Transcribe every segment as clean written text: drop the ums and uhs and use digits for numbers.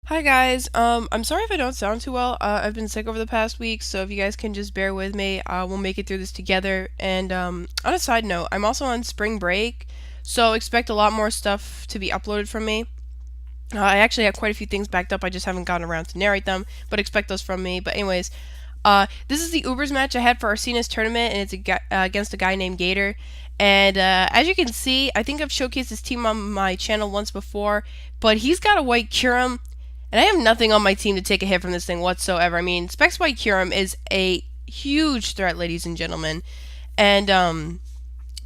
Hi guys, I'm sorry if I don't sound too well. I've been sick over the past week, so if you guys can just bear with me, we'll make it through this together. And on a side note, I'm also on spring break, so expect a lot more stuff to be uploaded from me. I actually have quite a few things backed up, I just haven't gotten around to narrate them, but expect those from me. But anyways, this is the Ubers match I had for Arsena's tournament, and it's against a guy named Gator. And as you can see, I think I've showcased this team on my channel once before, but he's got a white Curum, and I have nothing on my team to take a hit from this thing whatsoever. I mean, Specs White Curum is a huge threat, ladies and gentlemen. And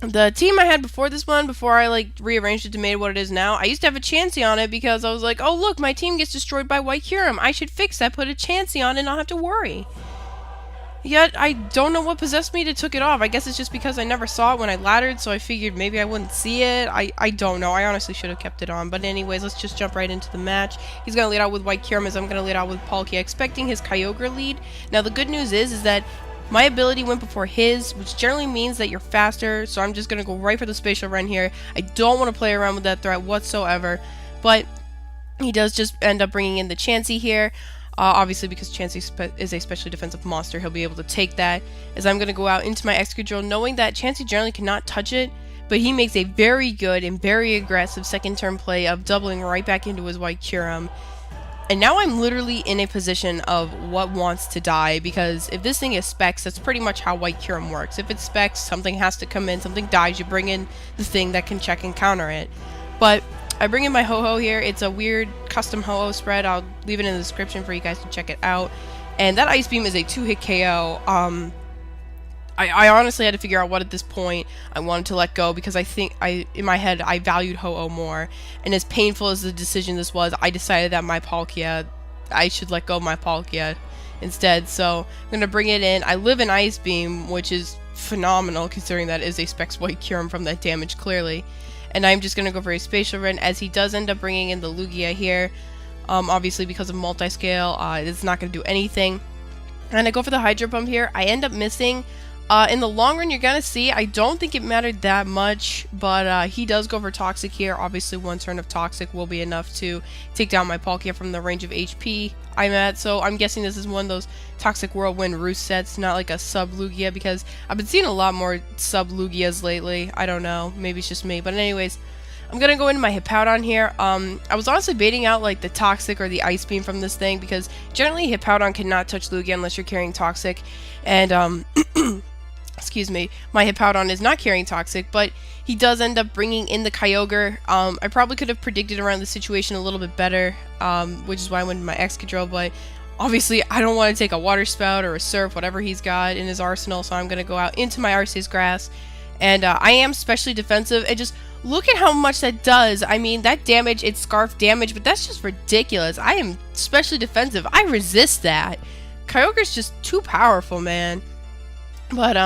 the team I had before this one, before I rearranged it to make it what it is now, I used to have a Chansey on it because I was like, oh look, my team gets destroyed by White Curum. I should fix that, put a Chansey on it, and not have to worry. Yet, I don't know what possessed me to took it off. I guess it's just because I never saw it when I laddered, so I figured maybe I wouldn't see it. I don't know. I honestly should have kept it on. But anyways, let's just jump right into the match. He's going to lead out with White Curum as I'm going to lead out with Palkia, expecting his Kyogre lead. Now, the good news is that my ability went before his, which generally means that you're faster, so I'm just going to go right for the Spatial Run here. I don't want to play around with that threat whatsoever, but he does just end up bringing in the Chansey here. Obviously, because Chansey is a specially defensive monster, he'll be able to take that. As I'm going to go out into my Excadrill, knowing that Chansey generally cannot touch it, but he makes a very good and very aggressive second turn play of doubling right back into his White Curum. And now I'm literally in a position of what wants to die, because if this thing is Specs, that's pretty much how White Curum works. If it's Specs, something has to come in, something dies, you bring in the thing that can check and counter it. But I bring in my Ho-Oh here. It's a weird custom Ho-Oh spread. I'll leave it in the description for you guys to check it out. And that Ice Beam is a 2-hit KO. I honestly had to figure out what at this point I wanted to let go, because I think in my head I valued Ho-Oh more. And as painful as the decision this was, I decided that my Palkia, I should let go of my Palkia instead. So I'm going to bring it in. I live in Ice Beam, which is phenomenal considering that is a Specs White Curum from that damage clearly. And I'm just going to go for a Spatial Run, as he does end up bringing in the Lugia here. Obviously, because of multi-scale, it's not going to do anything. And I go for the Hydro Pump here. I end up missing. In the long run, you're going to see, I don't think it mattered that much, but he does go for Toxic here. Obviously, one turn of Toxic will be enough to take down my Palkia from the range of HP I'm at. So I'm guessing this is one of those Toxic Whirlwind Roost sets, not like a sub-Lugia, because I've been seeing a lot more sub-Lugias lately. I don't know, maybe it's just me, but anyways, I'm gonna go into my Hippowdon here. I was honestly baiting out like the Toxic or the Ice Beam from this thing, because generally Hippowdon cannot touch Lugia unless you're carrying Toxic, and excuse me, my Hippowdon is not carrying Toxic, but he does end up bringing in the Kyogre. I probably could have predicted around the situation a little bit better, which is why I went to my Excadrill, but obviously I don't want to take a Water Spout or a Surf, whatever he's got in his arsenal, so I'm going to go out into my Arceus Grass, and I am specially defensive, and just look at how much that does. I mean, that damage, it's Scarf damage, but that's just ridiculous. I am specially defensive. I resist that. Kyogre's just too powerful, man. But,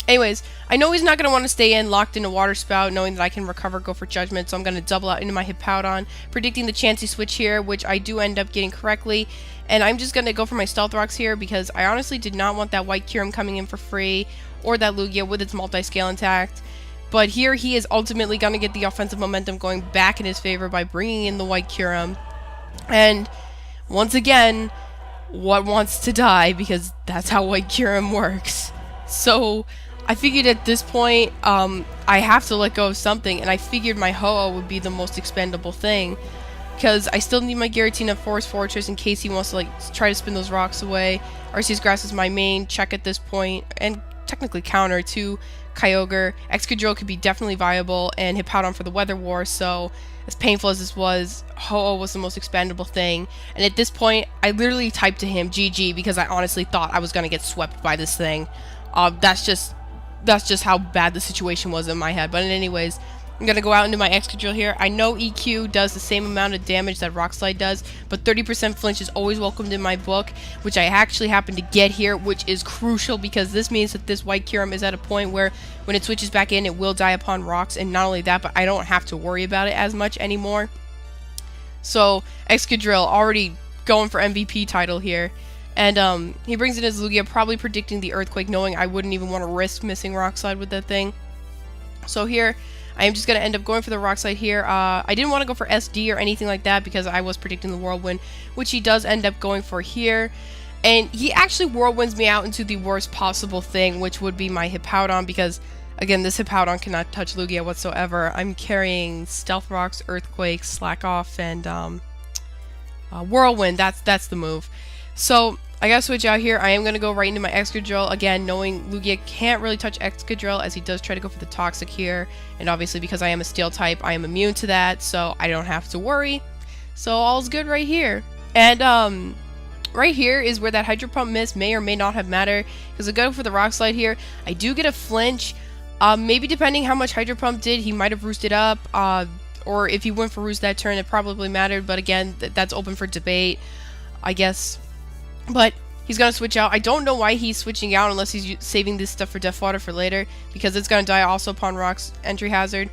anyways, I know he's not going to want to stay in, locked in a Water Spout, knowing that I can recover, go for Judgment, so I'm going to double out into my Hippowdon, predicting the Chansey switch here, which I do end up getting correctly, and I'm just going to go for my Stealth Rocks here, because I honestly did not want that White Curum coming in for free, or that Lugia with its multi-scale intact. But here he is ultimately going to get the offensive momentum going back in his favor by bringing in the White Curum. And once again, what wants to die, because that's how White Curum works. So I figured at this point, I have to let go of something, and I figured my Ho-Oh would be the most expendable thing, because I still need my Giratina Forest Fortress in case he wants to try to spin those rocks away. Arceus Grass is my main check at this point, and technically counter to Kyogre. Excadrill could be definitely viable, and Hippowdon for the Weather War, so as painful as this was, Ho-Oh was the most expendable thing. And at this point, I literally typed to him GG, because I honestly thought I was going to get swept by this thing. That's just how bad the situation was in my head. But anyways, I'm going to go out into my Excadrill here. I know EQ does the same amount of damage that Rock Slide does, but 30% flinch is always welcomed in my book, which I actually happen to get here, which is crucial, because this means that this White Curum is at a point where when it switches back in, it will die upon rocks, and not only that, but I don't have to worry about it as much anymore. So, Excadrill already going for MVP title here. And he brings in his Lugia, probably predicting the Earthquake, knowing I wouldn't even want to risk missing Rock Slide with that thing. So here, I am just going to end up going for the Rock Slide here. I didn't want to go for SD or anything like that because I was predicting the Whirlwind, which he does end up going for here. And he actually Whirlwinds me out into the worst possible thing, which would be my Hippowdon, because, again, this Hippowdon cannot touch Lugia whatsoever. I'm carrying Stealth Rocks, Earthquake, Slack Off, and Whirlwind. That's the move. So I gotta switch out here. I am gonna go right into my Excadrill, again, knowing Lugia can't really touch Excadrill, as he does try to go for the Toxic here. And obviously, because I am a Steel type, I am immune to that, so I don't have to worry. So all's good right here. And right here is where that Hydro Pump miss may or may not have mattered, because I go for the Rock Slide here. I do get a flinch. Maybe depending how much Hydro Pump did, he might have roosted up, or if he went for roost that turn, it probably mattered, but again, that's open for debate, I guess. But he's gonna switch out. I don't know why he's switching out unless he's saving this stuff for Death Water for later, because it's gonna die also upon Rock's entry hazard.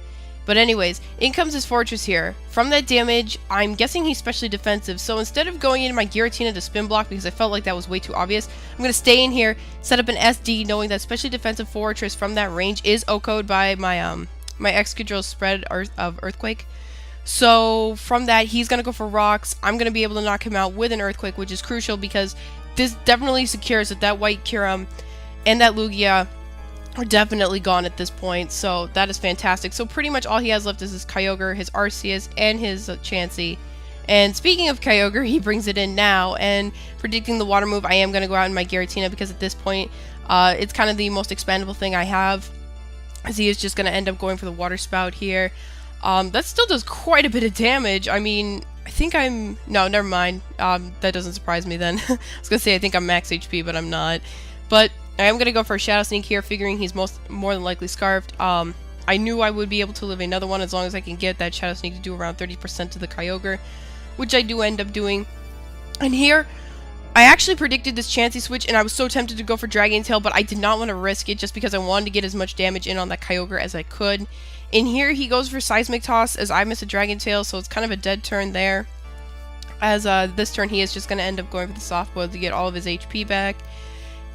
But anyways, in comes his Fortress here. From that damage, I'm guessing he's specially defensive, so instead of going into my Giratina to spin block, because I felt like that was way too obvious, I'm going to stay in here, set up an SD, knowing that specially defensive Fortress from that range is OHKO'd by my my Excadrill spread of Earthquake. So from that, he's going to go for Rocks. I'm going to be able to knock him out with an Earthquake, which is crucial, because this definitely secures that White Kyurem and that Lugia are definitely gone at this point, so that is fantastic. So pretty much all he has left is his Kyogre, his Arceus, and his Chansey. And speaking of Kyogre, he brings it in now, and predicting the water move, I am going to go out in my Giratina, because at this point, it's kind of the most expandable thing I have, as he is just going to end up going for the Water Spout here. That still does quite a bit of damage. I mean, I think no, never mind. That doesn't surprise me then. I was going to say I think I'm max HP, but I'm not. But I am going to go for a Shadow Sneak here, figuring he's more than likely Scarfed. I knew I would be able to live another one as long as I can get that Shadow Sneak to do around 30% to the Kyogre, which I do end up doing. And here, I actually predicted this Chansey switch, and I was so tempted to go for Dragon Tail, but I did not want to risk it just because I wanted to get as much damage in on that Kyogre as I could. In here, he goes for Seismic Toss, as I miss a Dragon Tail, so it's kind of a dead turn there. As this turn, he is just going to end up going for the Soft Boil to get all of his HP back.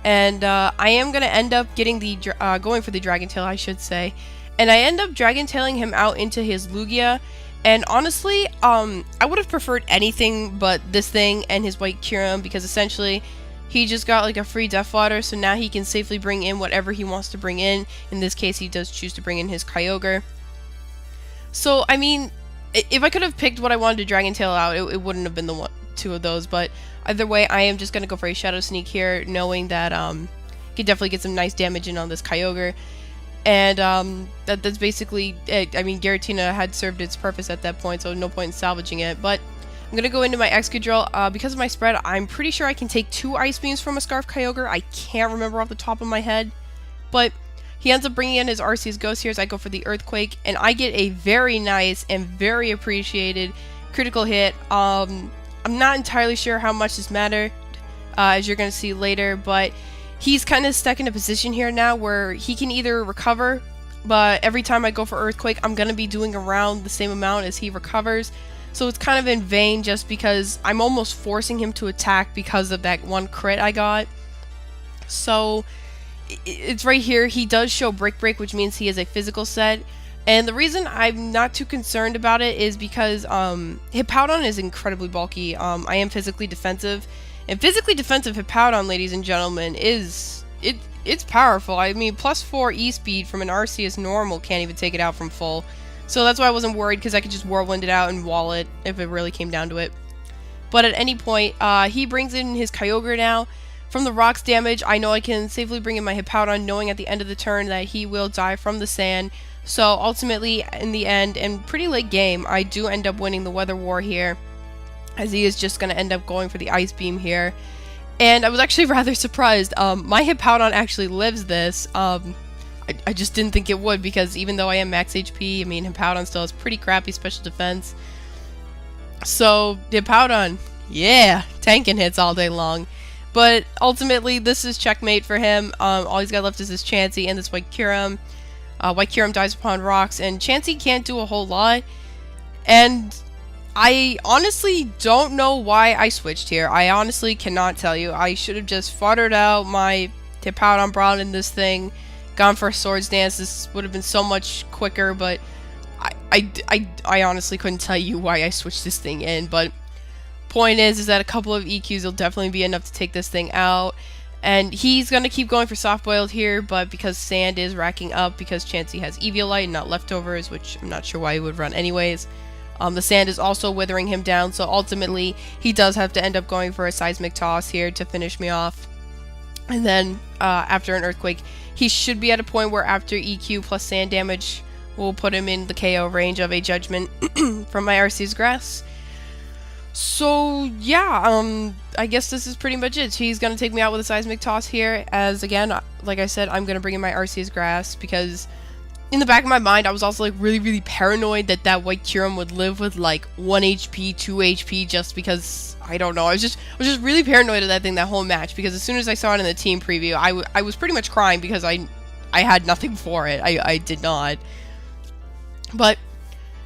And I am going to end up getting the going for the Dragon Tail, I should say. And I end up Dragon Tailing him out into his Lugia. And honestly, I would have preferred anything but this thing and his White Kyurem, because essentially he just got like a free Death Water, so now he can safely bring in whatever he wants to bring in. In this case, he does choose to bring in his Kyogre. So, I mean, if I could have picked what I wanted to Dragon Tail out, it wouldn't have been the two of those, but either way, I am just going to go for a Shadow Sneak here, knowing that he can definitely get some nice damage in on this Kyogre. And that's basically it. I mean, Giratina had served its purpose at that point, so no point in salvaging it. But I'm going to go into my Excadrill. Because of my spread, I'm pretty sure I can take 2 Ice Beams from a Scarf Kyogre. I can't remember off the top of my head. But he ends up bringing in his Arceus Ghost here as I go for the Earthquake. And I get a very nice and very appreciated critical hit. I'm not entirely sure how much this mattered, as you're going to see later, but he's kind of stuck in a position here now where he can either recover, but every time I go for Earthquake, I'm going to be doing around the same amount as he recovers. So it's kind of in vain just because I'm almost forcing him to attack because of that one crit I got. So it's right here. He does show Brick Break, which means he is a physical set. And the reason I'm not too concerned about it is because Hippowdon is incredibly bulky. I am physically defensive. And physically defensive Hippowdon, ladies and gentlemen, it's powerful. I mean, +4 E-Speed from an Arceus normal can't even take it out from full. So that's why I wasn't worried, because I could just Whirlwind it out and wall it if it really came down to it. But at any point, he brings in his Kyogre now. From the Rocks damage, I know I can safely bring in my Hippowdon, knowing at the end of the turn that he will die from the sand. So ultimately, in the end, and pretty late game, I do end up winning the Weather War here, as he is just going to end up going for the Ice Beam here. And I was actually rather surprised. My Hippowdon actually lives this. I just didn't think it would, because even though I am max HP, I mean, Hippowdon still has pretty crappy special defense. So, Hippowdon, yeah, tanking hits all day long. But ultimately, this is checkmate for him. All he's got left is this Chansey and this White Kyurem. White Kyurem dies upon Rocks, and Chansey can't do a whole lot. And I honestly don't know why I switched here. I honestly cannot tell you. I should have just foddered out my Hippowdon, brought in this thing, gone for a swords dance, this would have been so much quicker, but I honestly couldn't tell you why I switched this thing in, but point is that a couple of EQs will definitely be enough to take this thing out. And he's going to keep going for soft-boiled here, but because sand is racking up, because Chansey has Eviolite and not leftovers, which I'm not sure why he would run anyways. The sand is also withering him down, so ultimately he does have to end up going for a seismic toss here to finish me off. And then after an earthquake, he should be at a point where after EQ plus sand damage will put him in the KO range of a judgment from my Arceus Grass. So yeah, I guess this is pretty much it. He's gonna take me out with a seismic toss here, as again, like I said, I'm gonna bring in my Arceus Grass, because in the back of my mind I was also like really paranoid that that white Kyurem would live with like 1 HP, 2 HP, just because, I don't know, I was just really paranoid of that thing that whole match, because as soon as I saw it in the team preview, I was pretty much crying because I had nothing for it. I did not. But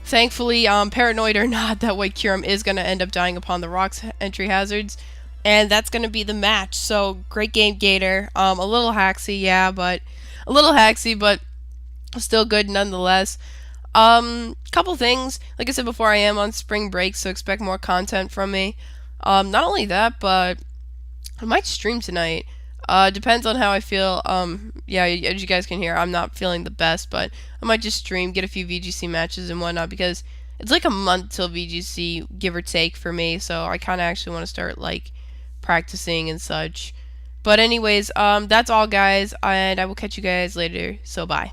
thankfully, paranoid or not, that white Kyurem is going to end up dying upon the rocks entry hazards, and that's going to be the match. So, great game, Gator. A little hacksy, yeah, but still good nonetheless. Couple things. Like I said before, I am on spring break, so expect more content from me. Not only that, but I might stream tonight. Depends on how I feel. Yeah, as you guys can hear, I'm not feeling the best, but I might just stream, get a few VGC matches and whatnot, because it's like a month till VGC, give or take, for me, so I kind of actually want to start, like, practicing and such. But anyways, that's all, guys, and I will catch you guys later, so bye.